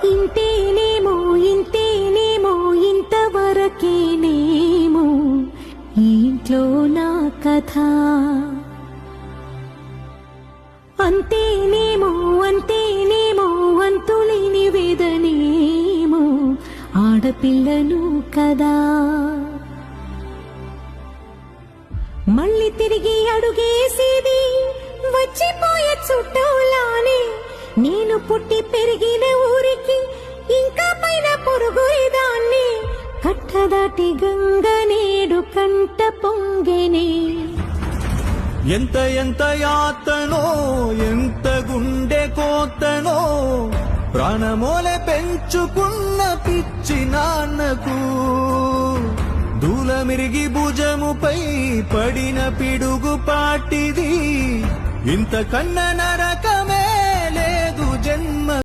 ఇంతేనేమో ఇంతేనేమో ఇంతవరకేనేమో ఈ ఇంట్లో నా కథ. అంతేనేమో అంతేనేమో అంతులేని వేదనేమో ఆడపిల్లను కదా. మళ్ళీ తిరిగి అడుగేసేది వచ్చిపోయే చుట్టూలానే. నేను పుట్టి పెరిగిన ఊరికి ఇంకా పైన పొరుగుదాన్ని. కట్టదాటి గంగ నేడు కంట పొంగెనే. ఎంత ఎంత యాతనో ఎంత గుండె కోతనో ప్రాణమోలే పెంచుకున్న పిచ్చి నాన్నకు. దూలమిరిగి భుజముపై పడిన పిడుగు పాటిది. ఇంతకన్నా నరకమే లేదు జన్మ.